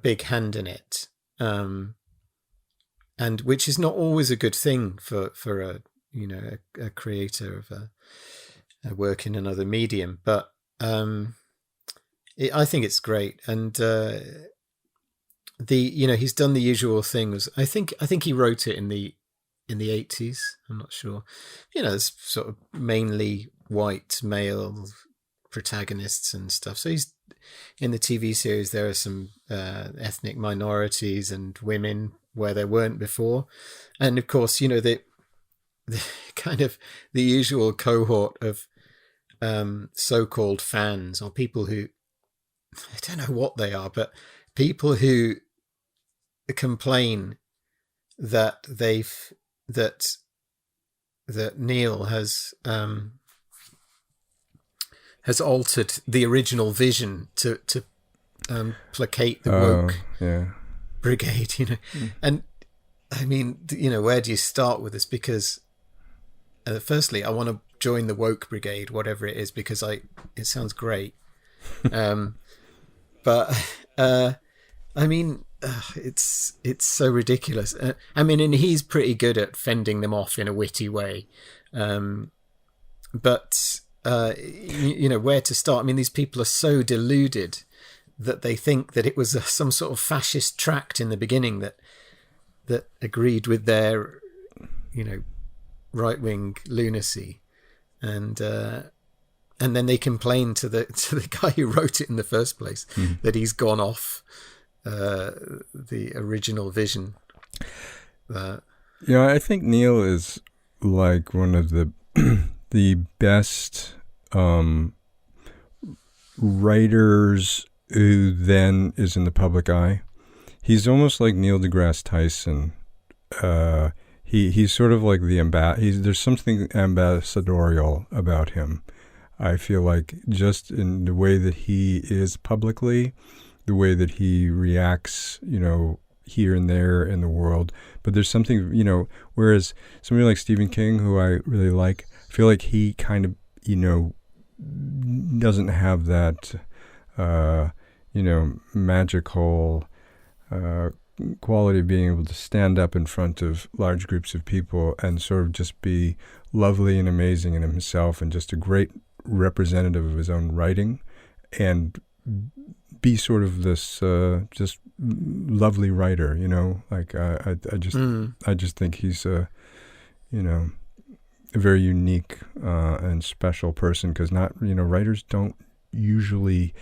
big hand in it, and which is not always a good thing for a creator of a work in another medium, but I think it's great, and he's done the usual things. I think he wrote it in the 80s. I'm not sure. It's sort of mainly white male protagonists and stuff. So he's in the TV series. There are some ethnic minorities and women where there weren't before, and of course, the kind of the usual cohort of so-called fans, or people who, I don't know what they are, but people who complain that that Neil has altered the original vision to placate the woke brigade, and I mean, where do you start with this? Because firstly, I want to join the woke brigade, whatever it is, because it sounds great. But I mean, it's so ridiculous. I mean, and he's pretty good at fending them off in a witty way. But where to start? I mean, these people are so deluded that they think that it was some sort of fascist tract in the beginning that agreed with their, right-wing lunacy, and then they complain to the guy who wrote it in the first place that he's gone off the original vision.
I think Neil is like one of the the best writers who then is in the public eye. He's almost like Neil deGrasse Tyson. He's sort of like the there's something ambassadorial about him. I feel like just in the way that he is publicly, the way that he reacts, here and there in the world. But there's something, whereas somebody like Stephen King, who I really like, I feel like he kind of, doesn't have that, magical quality of being able to stand up in front of large groups of people and sort of just be lovely and amazing in himself and just a great representative of his own writing and be sort of this just lovely writer, I just think he's a very unique and special person, because writers don't usually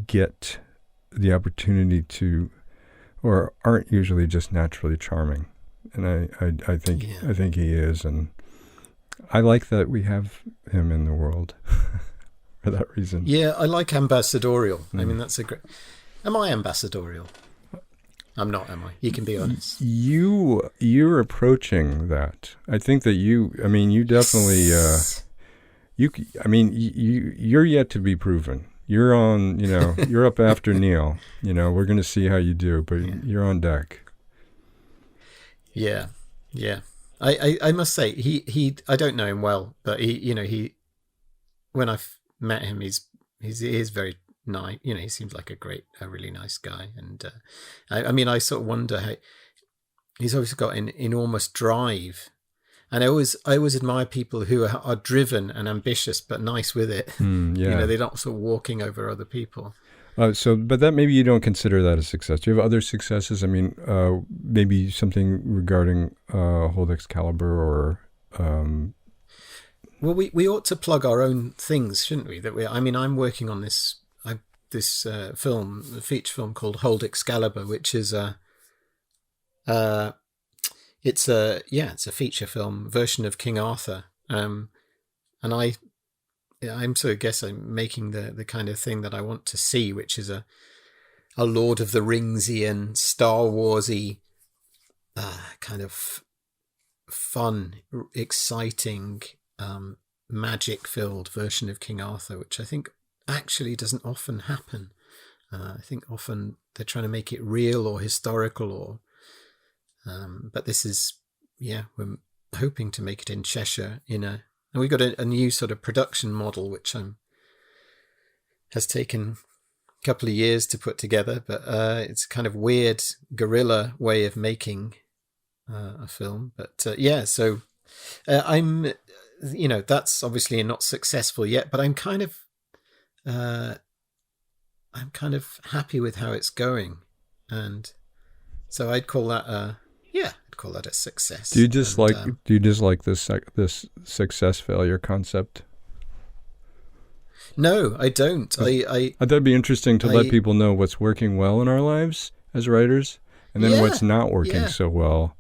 get the opportunity to, or aren't usually just naturally charming, and I think he is, and I like that we have him in the world for that reason.
Yeah, I like ambassadorial. I mean, that's a great. Am I ambassadorial? I'm not, am I? You can be honest.
You're approaching that. I think that you definitely. You're yet to be proven. You're on, you're up after Neil. We're going to see how you do, but you're on deck.
Yeah. I must say, he I don't know him well, but he when I've met him, he is very nice. He seems like a really nice guy, and I sort of wonder how he's obviously got an enormous drive. And I always admire people who are driven and ambitious, but nice with it. They're not sort of walking over other people.
But that maybe you don't consider that a success. Do you have other successes? I mean, maybe something regarding Hold Excalibur or.
Well, we ought to plug our own things, shouldn't we? I'm working on this film, a feature film called Hold Excalibur, which is it's a feature film version of King Arthur, and I'm sort of guess I'm making the kind of thing that I want to see, which is a Lord of the Ringsian, Star Warsy, kind of fun, exciting, magic-filled version of King Arthur, which I think actually doesn't often happen. I think often they're trying to make it real or historical, or but this is, we're hoping to make it in Cheshire and we've got a new sort of production model, which has taken a couple of years to put together, but it's a kind of weird guerrilla way of making a film. But so I'm, that's obviously not successful yet, but I'm kind of happy with how it's going, and So I'd call that I'd call that a success.
Do you dislike this success failure concept?
No, I don't. I
thought it'd be interesting to let people know what's working well in our lives as writers, and then what's not working so well.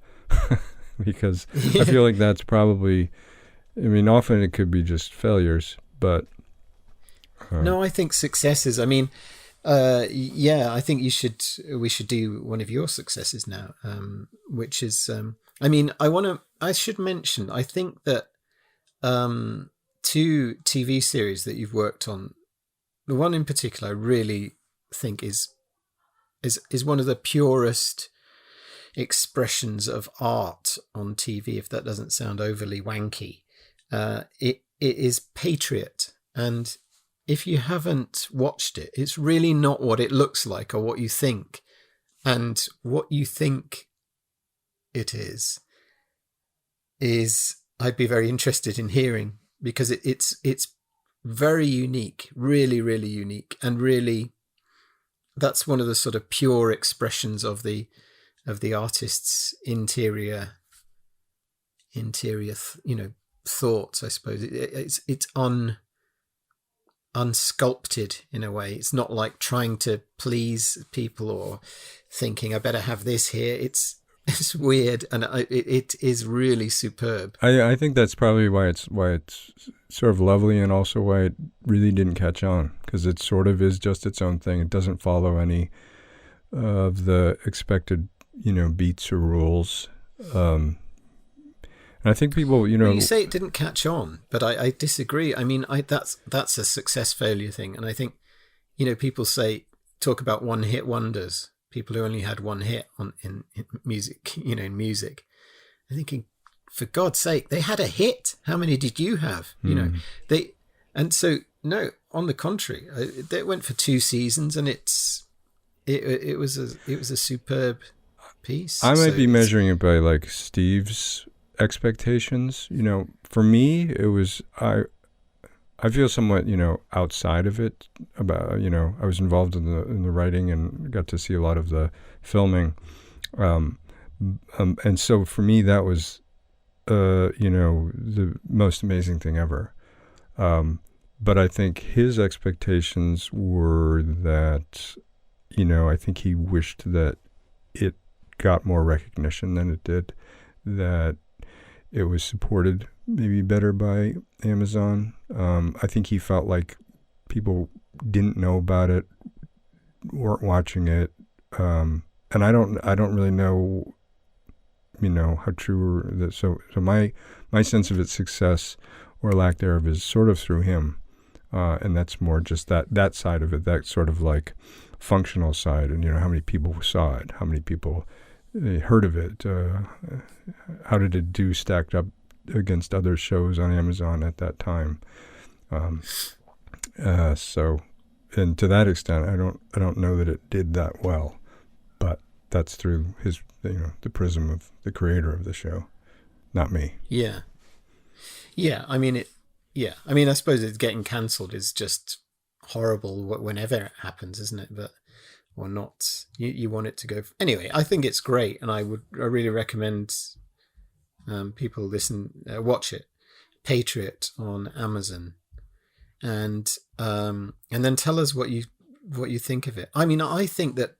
Because I feel like that's probably, I mean, often it could be just failures, but...
No, I think successes, I mean, I think we should do one of your successes now, which is, I should mention, I think that 2 TV series that you've worked on, the one in particular I really think is one of the purest expressions of art on TV, if that doesn't sound overly wanky. It is Patriot, and if you haven't watched it, it's really not what it looks like or what you think. And what you think it is I'd be very interested in hearing, because it's very unique, really, really unique, and really that's one of the sort of pure expressions of the artist's interior, thoughts, I suppose. It's unsculpted in a way. It's not like trying to please people or thinking I better have this here. It's weird, and it is really superb.
I think that's probably why it's sort of lovely, and also why it really didn't catch on, because it sort of is just its own thing. It doesn't follow any of the expected beats or rules. And I think people,
Well, you say it didn't catch on, but I disagree. I mean, that's a success failure thing, and I think people talk about one hit wonders. People who only had one hit in music, in music. I'm thinking, for God's sake, they had a hit. How many did you have? On the contrary, they went for 2 seasons, and it was a superb piece.
I might be measuring it by like Steve's expectations. For me, it was I feel somewhat outside of it. About I was involved in the writing and got to see a lot of the filming, and so for me that was the most amazing thing ever. But I think his expectations were that I think he wished that it got more recognition than it did, that it was supported maybe better by Amazon. I think he felt like people didn't know about it, weren't watching it, and I don't really know, how true that. So my sense of its success or lack thereof is sort of through him, and that's more just that side of it, that sort of like functional side, and how many people saw it, how many people heard of it, how did it do stacked up against other shows on Amazon at that time. So, and to that extent, I don't know that it did that well, but that's through his, the prism of the creator of the show, not me.
Yeah. I mean, I suppose it's getting cancelled is just horrible whenever it happens, isn't it? But, or not. You want it to go. Anyway, I think it's great, and I really recommend people watch it. Patriot on Amazon, and then tell us what you think of it. I mean, I think that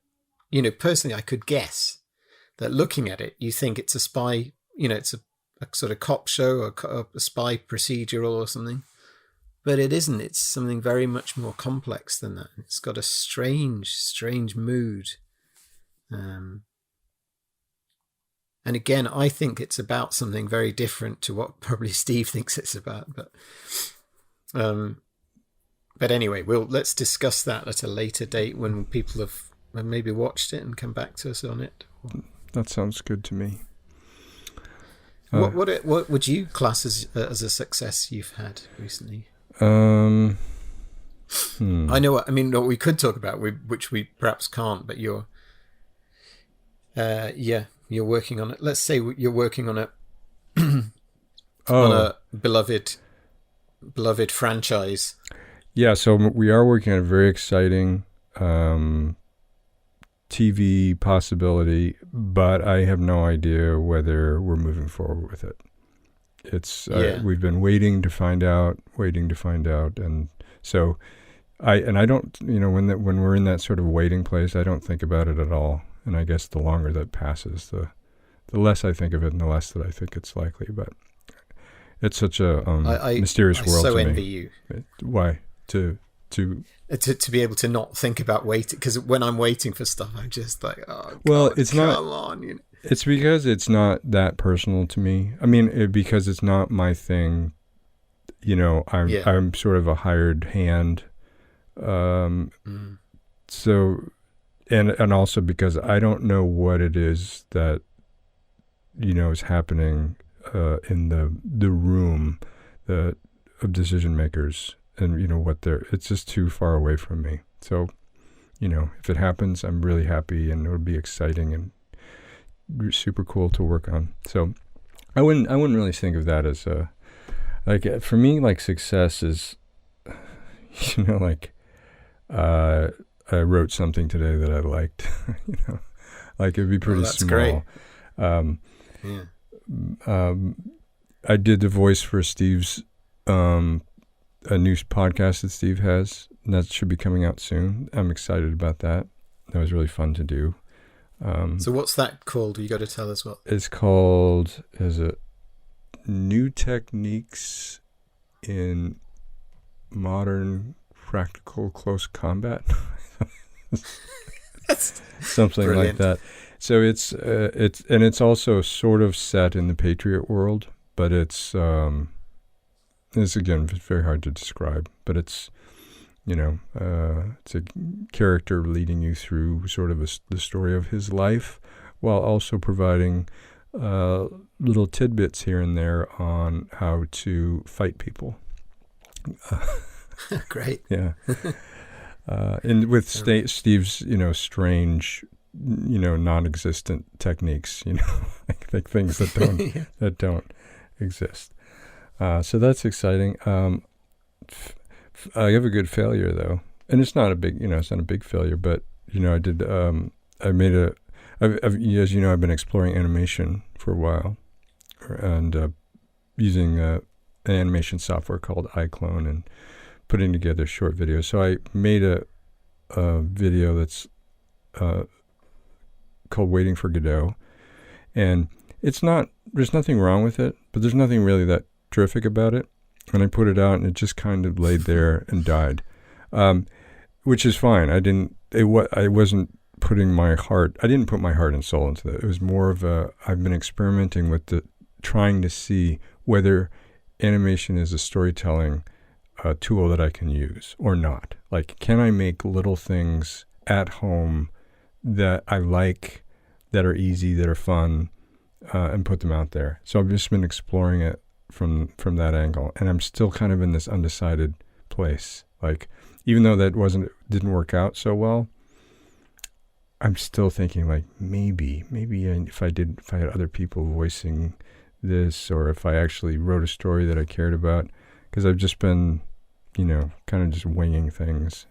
personally, I could guess that looking at it, you think it's a spy. It's a sort of cop show or a spy procedural or something. But it isn't. It's something very much more complex than that. It's got a strange mood. And again, I think it's about something very different to what probably Steve thinks it's about. But anyway, let's discuss that at a later date when people have maybe watched it and come back to us on it.
That sounds good to me.
What would you class as a success you've had recently?
I
know what we could talk about, which we perhaps can't, but you're working on it. Let's say you're working on on a beloved franchise.
Yeah, so we are working on a very exciting TV possibility, but I have no idea whether we're moving forward with it. It's we've been waiting to find out, and so I don't, when we're in that sort of waiting place, I don't think about it at all. And I guess the longer that passes, the less I think of it, and the less that I think it's likely. But it's such a mysterious world.
I so
to
envy
me.
you.
Why to
be able to not think about waiting, because when I'm waiting for stuff, I'm just like, oh,
well,
God,
it's
come
not.
On,
It's because it's not that personal to me. I mean, because it's not my thing. I'm sort of a hired hand. So, and also because I don't know what it is that is happening in the room of decision makers, and what it's just too far away from me. So, if it happens, I'm really happy, and it'll be exciting and super cool to work on. So I wouldn't really think of that as for me, like, success is I wrote something today that I liked. Like, it'd be pretty
that's
small.
Great.
I did the voice for Steve's a new podcast that Steve has, and that should be coming out soon. I'm excited about that. That was really fun to do.
So what's that called? You got to tell us what.
It's called, New Techniques in Modern Practical Close Combat. Something
brilliant.
like that. So it's also sort of set in the Patriot world, but it's again very hard to describe, but it's it's a character leading you through sort of the story of his life, while also providing little tidbits here and there on how to fight people.
Great.
Yeah. And with Steve's, strange, non-existent techniques, like things that don't that don't exist. So that's exciting. I have a good failure though, and it's not a big, it's not a big failure, but I did. I made as you know, I've been exploring animation for a while, and using an animation software called iClone and putting together short videos. So I made a video that's called "Waiting for Godot," and there's nothing wrong with it, but there's nothing really that terrific about it. And I put it out, and it just kind of laid there and died, which is fine. I wasn't putting my heart. I didn't put my heart and soul into that. It was more of I've been experimenting with trying to see whether animation is a storytelling tool that I can use or not. Like, can I make little things at home that I like, that are easy, that are fun, and put them out there? So I've just been exploring it from that angle, and I'm still kind of in this undecided place. Like, even though that didn't work out so well, I'm still thinking, like, maybe if I had other people voicing this, or if I actually wrote a story that I cared about, because I've just been, kind of just winging things.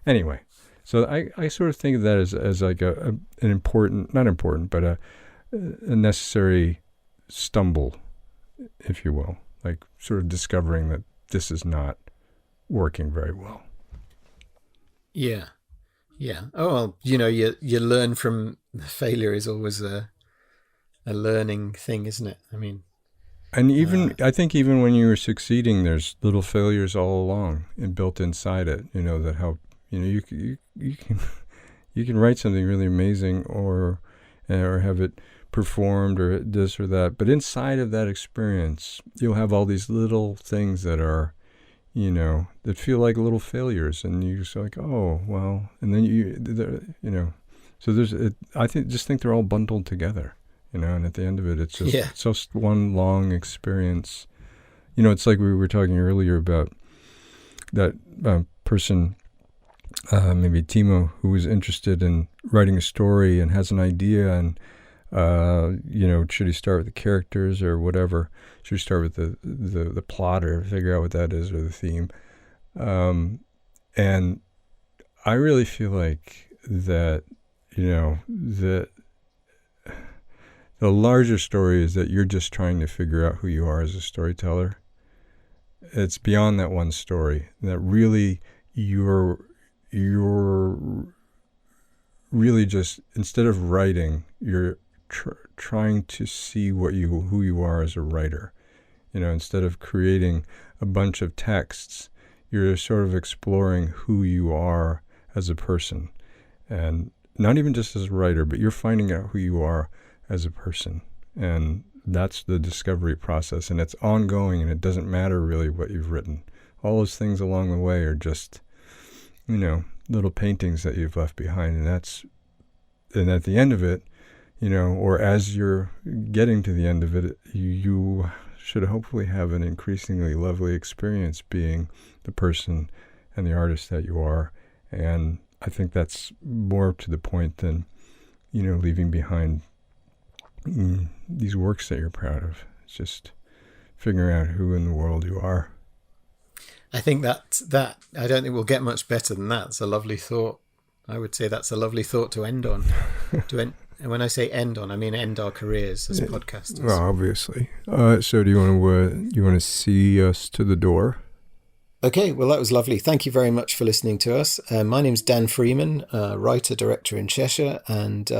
Anyway, so I sort of think of that as like an important, not important, but a necessary stumble, if you will, like sort of discovering that this is not working very well.
Yeah. Oh, well, you learn from failure is always a learning thing, isn't it? I mean, and
I think even when you're succeeding, there's little failures all along and built inside it, that help. You can write something really amazing or have it performed or this or that, but inside of that experience, you'll have all these little things that are, that feel like little failures, and you're just like, oh well, and then so I think they're all bundled together, and at the end of it, it's just one long experience. It's like we were talking earlier about that person, maybe Timo, who was interested in writing a story and has an idea, and should he start with the characters or whatever? Should he start with the plot, or figure out what that is, or the theme? And I really feel like that, the larger story is that you're just trying to figure out who you are as a storyteller. It's beyond that one story, that really you're really just, instead of writing, you're trying to see who you are as a writer. Instead of creating a bunch of texts, you're sort of exploring who you are as a person. And not even just as a writer, but you're finding out who you are as a person. And that's the discovery process. And it's ongoing, and it doesn't matter really what you've written. All those things along the way are just, little paintings that you've left behind. And at the end of it, or as you're getting to the end of it, you should hopefully have an increasingly lovely experience being the person and the artist that you are. And I think that's more to the point than, leaving behind these works that you're proud of. It's just figuring out who in the world you are.
I think that I don't think we'll get much better than that. It's a lovely thought. I would say that's a lovely thought to end on. And when I say end on, I mean end our careers as podcasters.
Well, obviously. So do you want to see us to the door?
Okay, well, that was lovely. Thank you very much for listening to us. My name's Dan Freeman, writer, director in Cheshire. And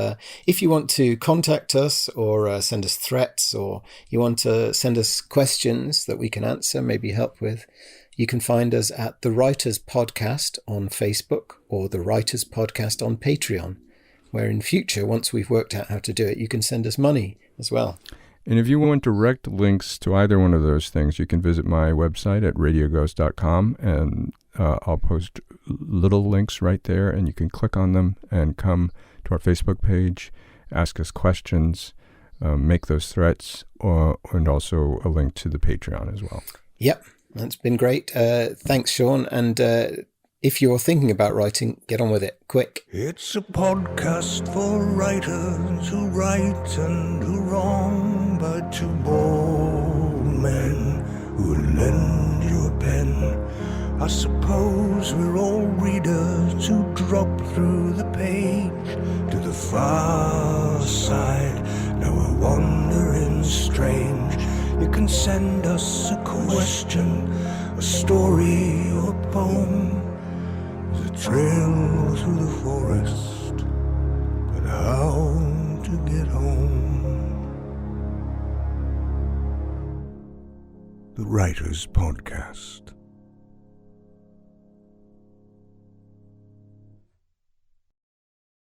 if you want to contact us or send us threats, or you want to send us questions that we can answer, maybe help with, you can find us at The Writers Podcast on Facebook or The Writers Podcast on Patreon, where in future, once we've worked out how to do it, you can send us money as well.
And if you want direct links to either one of those things, you can visit my website at radioghost.com, and I'll post little links right there, and you can click on them and come to our Facebook page, ask us questions, make those threats, and also a link to the Patreon as well.
Yep, that's been great. Thanks, Sean. And if you're thinking about writing, get on with it, quick.
It's a podcast for writers who write and who wrong, but to bold men who lend you a pen. I suppose we're all readers who drop through the page to the far side. Now we're wandering strange. You can send us a question, a story or a poem. There's a trail through the forest, but how to get home? The Writers Podcast.